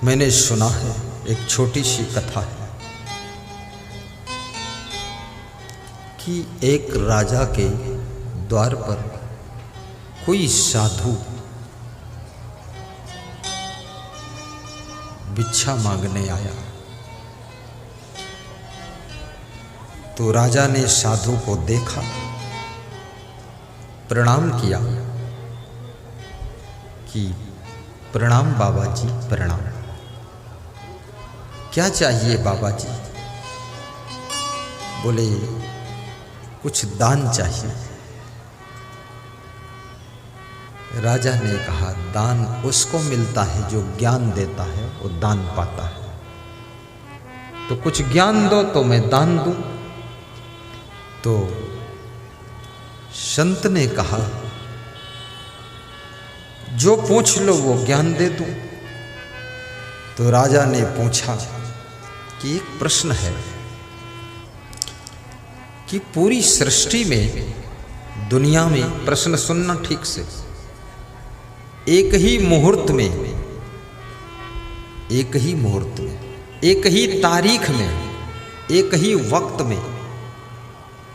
मैंने सुना है, एक छोटी सी कथा है कि एक राजा के द्वार पर कोई साधु भिक्षा मांगने आया। तो राजा ने साधु को देखा, प्रणाम किया कि प्रणाम बाबा जी, प्रणाम। क्या चाहिए बाबा जी? बोले कुछ दान चाहिए। राजा ने कहा, दान उसको मिलता है जो ज्ञान देता है, वो दान पाता है। तो कुछ ज्ञान दो तो मैं दान दूं। तो संत ने कहा, जो पूछ लो वो ज्ञान दे दूं। तो राजा ने पूछा कि एक प्रश्न है कि पूरी सृष्टि में, दुनिया में, प्रश्न सुनना ठीक से, एक ही मुहूर्त में, एक ही मुहूर्त में, एक ही तारीख में, एक ही वक्त में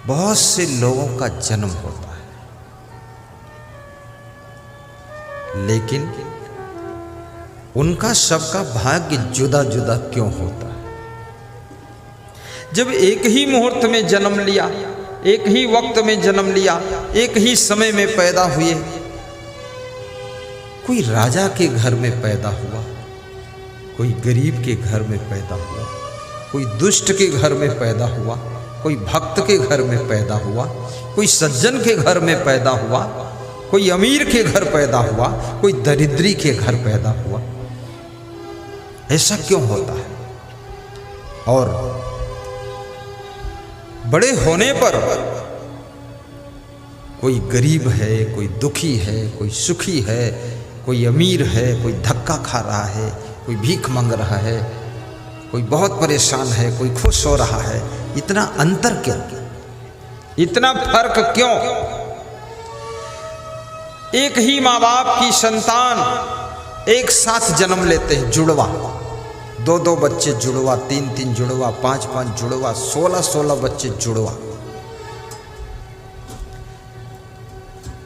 बहुत से लोगों का जन्म होता है, लेकिन उनका सबका भाग्य जुदा जुदा क्यों होता है? जब एक ही मुहूर्त में जन्म लिया, एक ही वक्त में जन्म लिया, एक ही समय में पैदा हुए, कोई राजा के घर में पैदा हुआ, कोई गरीब के घर में पैदा हुआ, कोई दुष्ट के घर में पैदा हुआ, कोई भक्त के घर में पैदा हुआ, कोई सज्जन के घर में पैदा हुआ, कोई अमीर के घर पैदा हुआ, कोई दरिद्री के घर पैदा हुआ। ऐसा क्यों होता है? और बड़े होने पर कोई गरीब है, कोई दुखी है, कोई सुखी है, कोई अमीर है, कोई धक्का खा रहा है, कोई भीख मांग रहा है, कोई बहुत परेशान है, कोई खुश हो रहा है। इतना अंतर क्यों? इतना फर्क क्यों? एक ही माँ बाप की संतान एक साथ जन्म लेते हैं, जुड़वा, 2-2 बच्चे जुड़वा, 3-3 जुड़वा, 5-5 जुड़वा, 16-16 बच्चे जुड़वा।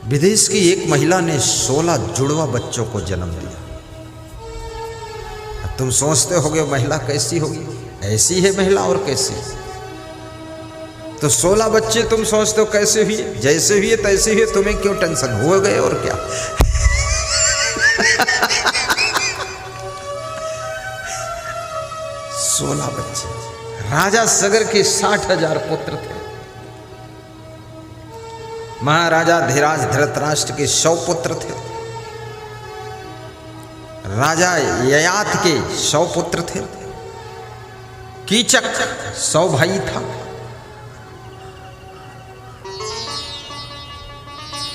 विदेश की एक महिला ने 16 जुड़वा बच्चों को जन्म दिया। तुम सोचते होगे महिला कैसी होगी? ऐसी है महिला और कैसी? तो 16 बच्चे तुम सोचते हो कैसे हुए? जैसे हुए तैसे हुए, तुम्हें क्यों टेंशन? हो गए और क्या। 16 बच्चे। राजा सगर के 60,000 पुत्र थे। महाराजा धीराज धृतराष्ट्र के 100 पुत्र थे। राजा ययाति के 100 पुत्र थे। कीचक 100 भाई था।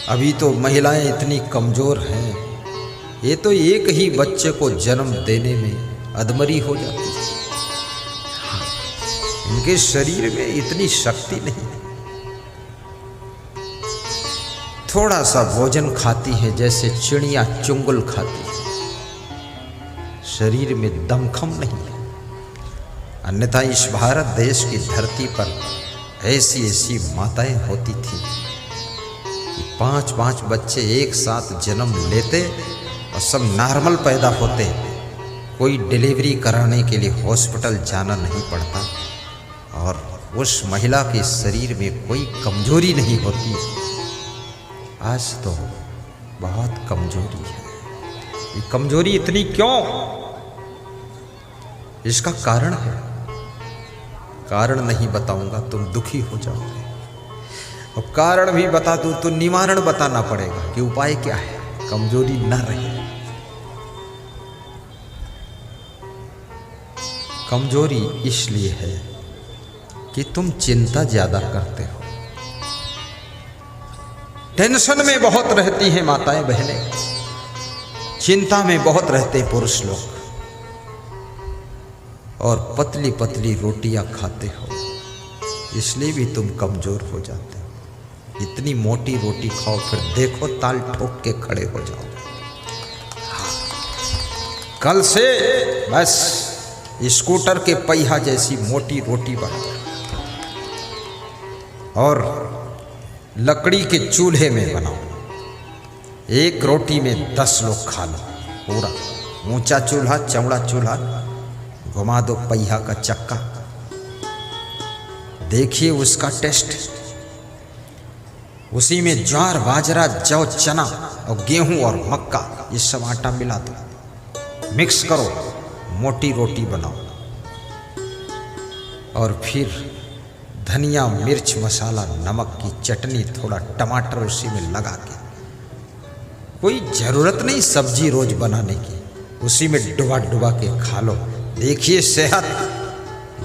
अभी तो महिलाएं इतनी कमजोर हैं, ये तो एक ही बच्चे को जन्म देने में अधमरी हो जाती है। इनके शरीर में इतनी शक्ति नहीं है। थोड़ा सा भोजन खाती है जैसे चिड़िया चुंगल खाती है, शरीर में दमखम नहीं है। अन्यथा इस भारत देश की धरती पर ऐसी ऐसी माताएं होती थी कि 5-5 बच्चे एक साथ जन्म लेते और सब नॉर्मल पैदा होते। कोई डिलीवरी कराने के लिए हॉस्पिटल जाना नहीं पड़ता और उस महिला के शरीर में कोई कमजोरी नहीं होती। आज तो बहुत कमजोरी है। ये कमजोरी इतनी क्यों? इसका कारण है। कारण नहीं बताऊंगा, तुम दुखी हो जाओगे। और कारण भी बता दूं तो निवारण बताना पड़ेगा कि उपाय क्या है, कमजोरी न रहे। कमजोरी इसलिए है कि तुम चिंता ज्यादा करते हो। टेंशन में बहुत रहती हैं माताएं बहनें, चिंता में बहुत रहते पुरुष लोग, और पतली पतली रोटियां खाते हो, इसलिए भी तुम कमजोर हो जाते हो। इतनी मोटी रोटी खाओ, फिर देखो ताल ठोक के खड़े हो जाओ। कल से बस स्कूटर के पहिया जैसी मोटी रोटी बनाओ और लकड़ी के चूल्हे में बनाओ। एक रोटी में 10 लोग खा लो। पूरा ऊंचा चूल्हा, चौड़ा चूल्हा, घुमा दो पहिया का चक्का, देखिए उसका टेस्ट। उसी में ज्वार, बाजरा, जौ, चना और गेहूं और मक्का ये सब आटा मिला दो, मिक्स करो, मोटी रोटी बनाओ। और फिर धनिया, मिर्च, मसाला, नमक की चटनी, थोड़ा टमाटर उसी में लगा के, कोई ज़रूरत नहीं सब्जी रोज बनाने की, उसी में डुबा डुबा के खा लो। देखिए सेहत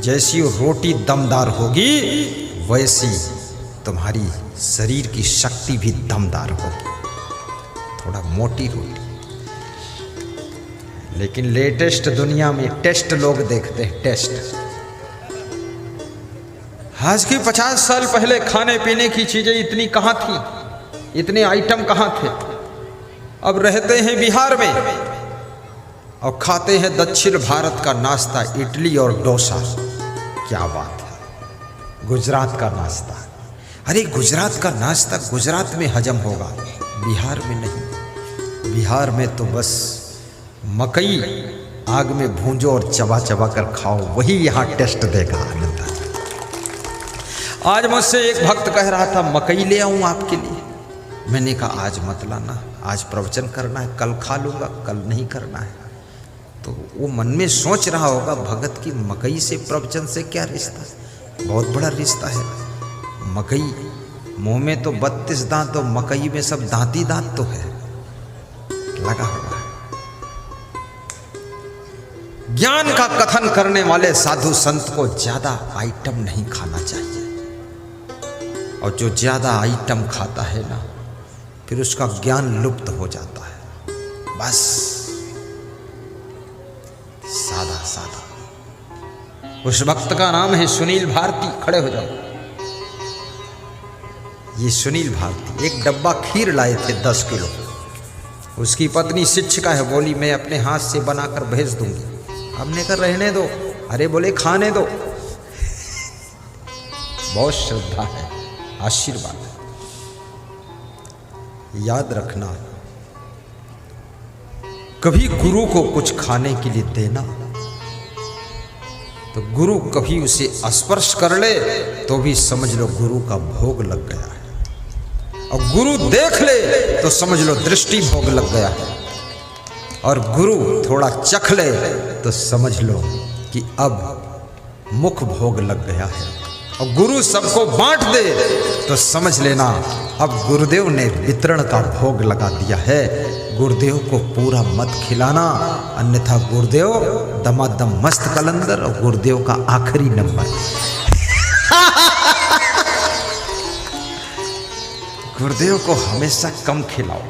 जैसी रोटी दमदार होगी वैसी तुम्हारी शरीर की शक्ति भी दमदार होगी। थोड़ा मोटी रोटी। लेकिन लेटेस्ट दुनिया में टेस्ट लोग देखते हैं, टेस्ट। आज के 50 साल पहले खाने पीने की चीजें इतनी कहाँ थी, इतने आइटम कहाँ थे। अब रहते हैं बिहार में और खाते हैं दक्षिण भारत का नाश्ता, इडली और डोसा। क्या बात है, गुजरात का नाश्ता। अरे गुजरात का नाश्ता गुजरात में हजम होगा, बिहार में नहीं। बिहार में तो बस मकई आग में भूंजो और चबा चबा कर खाओ, वही यहाँ टेस्ट देगा, आनंद। आज मुझसे एक भक्त कह रहा था मकई ले आऊं आपके लिए। मैंने कहा आज मत लाना, आज प्रवचन करना है, कल खा लूँगा, कल नहीं करना है। तो वो मन में सोच रहा होगा भगत की मकई से प्रवचन से क्या रिश्ता, बहुत बड़ा रिश्ता है। मकई मुंह में तो 32 दांत, तो मकई में सब दांती दांत तो है, लगा हुआ है। ज्ञान का कथन करने वाले साधु संत को ज्यादा आइटम नहीं खाना चाहिए, और जो ज्यादा आइटम खाता है ना फिर उसका ज्ञान लुप्त हो जाता है। बस सादा सादा। उस भक्त का नाम है सुनील भारती। खड़े हो जाओ। ये सुनील भारती एक डब्बा खीर लाए थे 10 किलो। उसकी पत्नी शिक्षिका है, बोली मैं अपने हाथ से बनाकर भेज दूंगी। हमने कहा रहने दो। अरे बोले खाने दो। बहुत श्रद्धा है, आशीर्वाद है। याद रखना, कभी गुरु को कुछ खाने के लिए देना तो गुरु कभी उसे स्पर्श कर ले तो भी समझ लो गुरु का भोग लग गया है, और गुरु देख ले तो समझ लो दृष्टि भोग लग गया है, और गुरु थोड़ा चख ले तो समझ लो कि अब मुख भोग लग गया है, और गुरु सबको बांट दे तो समझ लेना अब गुरुदेव ने वितरण का भोग लगा दिया है। गुरुदेव को पूरा मत खिलाना, अन्यथा गुरुदेव दमादम मस्त कलंदर और गुरुदेव का आखिरी नंबर। गुरुदेव को हमेशा कम खिलाओ।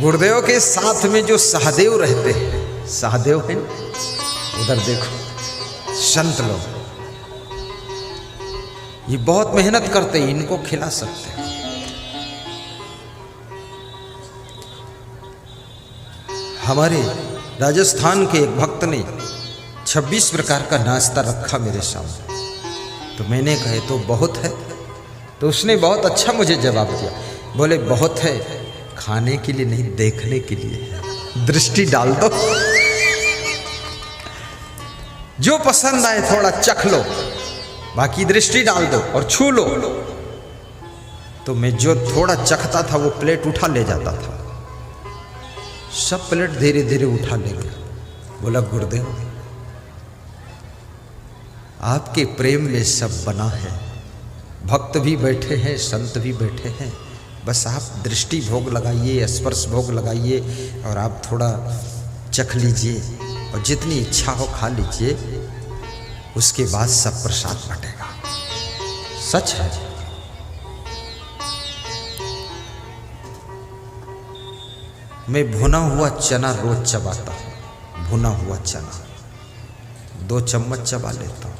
गुरुदेव के साथ में जो सहदेव रहते हैं, सहदेव है उधर देखो, संत लोग ये बहुत मेहनत करते हैं, इनको खिला सकते हैं। हमारे राजस्थान के एक भक्त ने 26 प्रकार का नाश्ता रखा मेरे सामने, तो मैंने कहे तो बहुत है। तो उसने बहुत अच्छा मुझे जवाब दिया, बोले बहुत है खाने के लिए नहीं, देखने के लिए है, दृष्टि डाल दो। जो पसंद आए थोड़ा चख लो, बाकी दृष्टि डाल दो और छू लो। तो मैं जो थोड़ा चखता था वो प्लेट उठा ले जाता था, सब प्लेट धीरे धीरे उठा ले गया। बोला गुरुदेव आपके प्रेम में सब बना है, भक्त भी बैठे हैं, संत भी बैठे हैं, बस आप दृष्टि भोग लगाइए, स्पर्श भोग लगाइए, और आप थोड़ा चख लीजिए, और जितनी इच्छा हो खा लीजिए, उसके बाद सब प्रसाद बटेगा। सच है। मैं भुना हुआ चना रोज चबाता हूँ, भुना हुआ चना 2 चम्मच चबा लेता हूँ,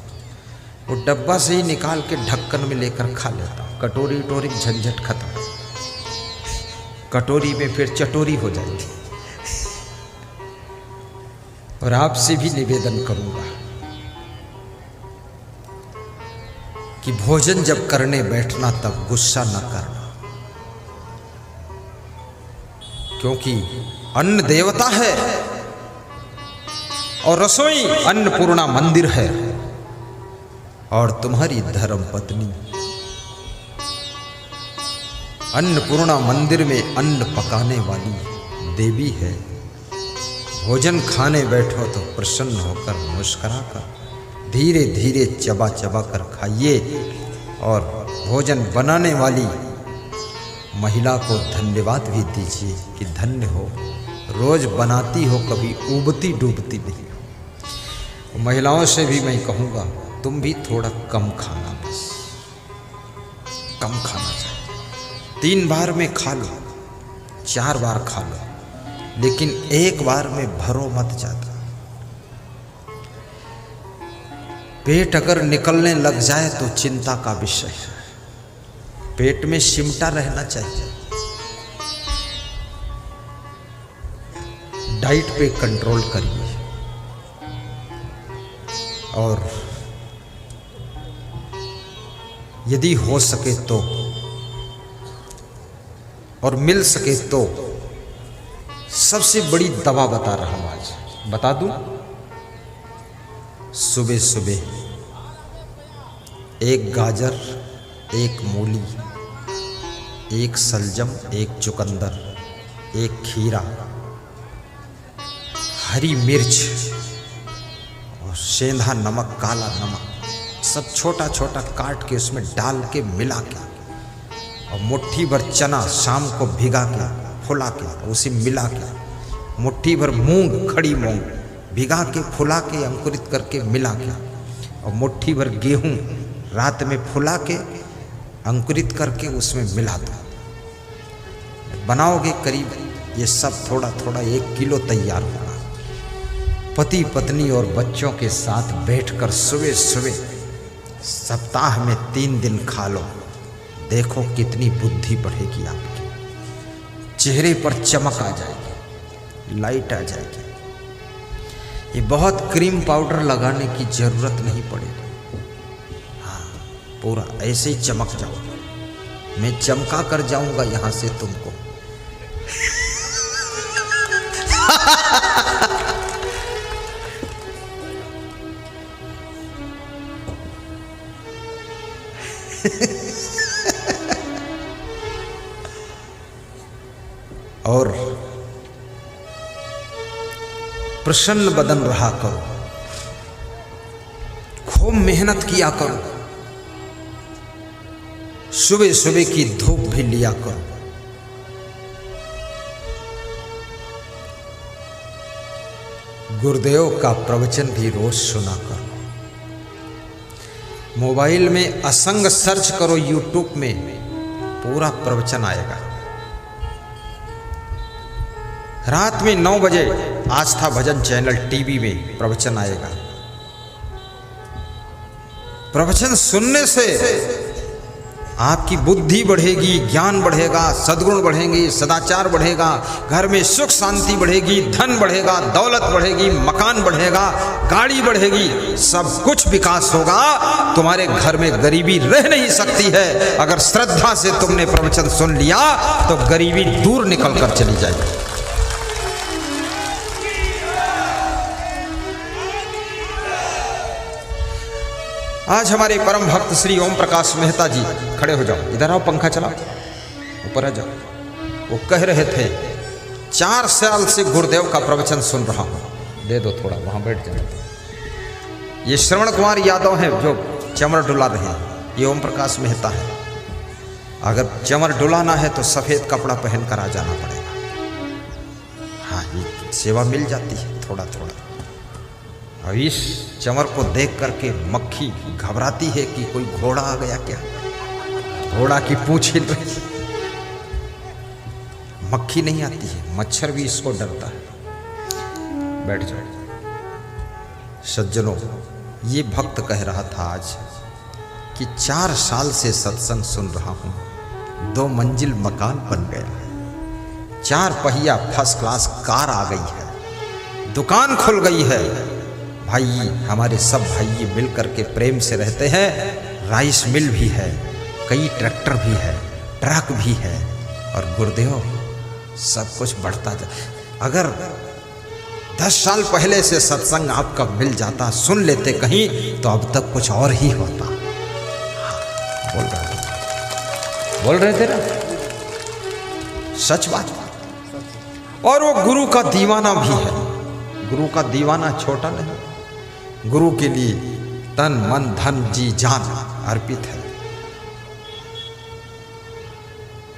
वो डब्बा से ही निकाल के ढक्कन में लेकर खा लेता हूँ। कटोरी झंझट खत्म, कटोरी में फिर चटोरी हो जाती है। और आपसे भी निवेदन करूंगा कि भोजन जब करने बैठना तब गुस्सा न करना, क्योंकि अन्न देवता है और रसोई अन्नपूर्णा मंदिर है, और तुम्हारी धर्म पत्नी अन्नपूर्णा मंदिर में अन्न पकाने वाली देवी है। भोजन खाने बैठो तो प्रसन्न होकर मुस्कुरा कर धीरे धीरे चबा चबा कर खाइए, और भोजन बनाने वाली महिला को धन्यवाद भी दीजिए कि धन्य हो, रोज बनाती हो, कभी उबती डूबती नहीं हो। महिलाओं से भी मैं कहूँगा तुम भी थोड़ा कम खाना, बस कम खाना चाहिए। 3 बार में खा लो, 4 बार खा लो, लेकिन एक बार में भरो मत ज़्यादा। पेट अगर निकलने लग जाए तो चिंता का विषय है। पेट में सिमटा रहना चाहिए। डाइट पे कंट्रोल करिए, और यदि हो सके तो और मिल सके तो सबसे बड़ी दवा बता रहा हूं, आज बता दूं। सुबह सुबह 1 गाजर, 1 मूली, 1 सलजम, 1 चुकंदर, 1 खीरा, हरी मिर्च और सेंधा नमक, काला नमक, सब छोटा छोटा काट के उसमें डाल के मिला के, और मुट्ठी भर चना शाम को भिगा के फुला के उसे मिला के, मुट्ठी भर मूंग, खड़ी मूंग भिगा के फुला के अंकुरित करके मिला के, और मुट्ठी भर गेहूं रात में फुला के अंकुरित करके उसमें मिला दो। बनाओगे करीब ये सब थोड़ा थोड़ा 1 किलो तैयार होगा। पति पत्नी और बच्चों के साथ बैठकर सुबह सुबह सप्ताह में 3 दिन खा लो, देखो कितनी बुद्धि बढ़ेगी आपकी, चेहरे पर चमक आ जाएगी, लाइट आ जाएगी। ये बहुत क्रीम पाउडर लगाने की जरूरत नहीं पड़ेगी। हाँ, पूरा ऐसे ही चमक जाओ। मैं चमका कर जाऊंगा यहां से तुमको। और प्रसन्न बदन रहा करो, खूब मेहनत किया करो, सुबह सुबह की धूप भी लिया करो। गुरुदेव का प्रवचन भी रोज सुना करो। मोबाइल में असंग सर्च करो, यूट्यूब में पूरा प्रवचन आएगा। रात में 9 बजे आस्था भजन चैनल टीवी में प्रवचन आएगा। प्रवचन सुनने से आपकी बुद्धि बढ़ेगी, ज्ञान बढ़ेगा, सद्गुण बढ़ेंगे, सदाचार बढ़ेगा, घर में सुख शांति बढ़ेगी, धन बढ़ेगा, दौलत बढ़ेगी, मकान बढ़ेगा, गाड़ी बढ़ेगी, सब कुछ विकास होगा। तुम्हारे घर में गरीबी रह नहीं सकती है। अगर श्रद्धा से तुमने प्रवचन सुन लिया तो गरीबी दूर निकल कर चली जाएगी। आज हमारे परम भक्त श्री ओम प्रकाश मेहता जी, खड़े हो जाओ, इधर आओ, पंखा चलाओ, ऊपर आ जाओ। वो कह रहे थे 4 साल से गुरुदेव का प्रवचन सुन रहा हूँ। दे दो थोड़ा, वहाँ बैठ जाओ। ये श्रवण कुमार यादव हैं जो चमर डुला रहे हैं, ये ओम प्रकाश मेहता है। अगर चमर डुलाना है तो सफ़ेद कपड़ा पहन कर आ जाना पड़ेगा। हाँ, ये सेवा मिल जाती है थोड़ा थोड़ा। और इस चमर को देख करके मक्खी घबराती है कि कोई घोड़ा आ गया क्या, घोड़ा की पूंछ हिल रही। मक्खी नहीं आती है, मच्छर भी इसको डरता है। बैठ जाओ। सज्जनों, ये भक्त कह रहा था आज कि 4 साल से सत्संग सुन रहा हूँ, 2 मंजिल मकान बन गया, 4 पहिया फर्स्ट क्लास कार आ गई है, दुकान खुल गई है। भाई हमारे सब भाई मिल करके प्रेम से रहते हैं। राइस मिल भी है, कई ट्रैक्टर भी है, ट्रक भी है, और गुरुदेव सब कुछ बढ़ता अगर 10 साल पहले से सत्संग आपका मिल जाता, सुन लेते कहीं, तो अब तक कुछ और ही होता। बोल रहे थे ना, सच बात। और वो गुरु का दीवाना भी है। गुरु का दीवाना छोटा नहीं, गुरु के लिए तन मन धन जी जान अर्पित है।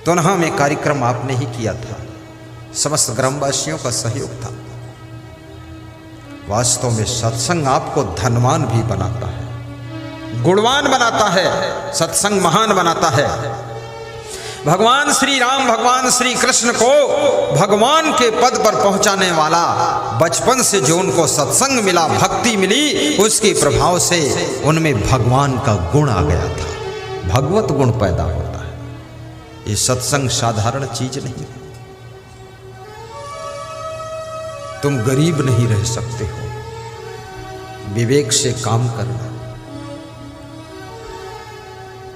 तुनहा में कार्यक्रम आपने ही किया था, समस्त ग्रामवासियों का सहयोग था। वास्तव में सत्संग आपको धनवान भी बनाता है, गुणवान बनाता है, सत्संग महान बनाता है। भगवान श्री राम, भगवान श्री कृष्ण को भगवान के पद पर पहुंचाने वाला, बचपन से जो उनको सत्संग मिला, भक्ति मिली, उसके प्रभाव से उनमें भगवान का गुण आ गया था, भगवत गुण पैदा होता है। ये सत्संग साधारण चीज नहीं। तुम गरीब नहीं रह सकते हो, विवेक से काम करना,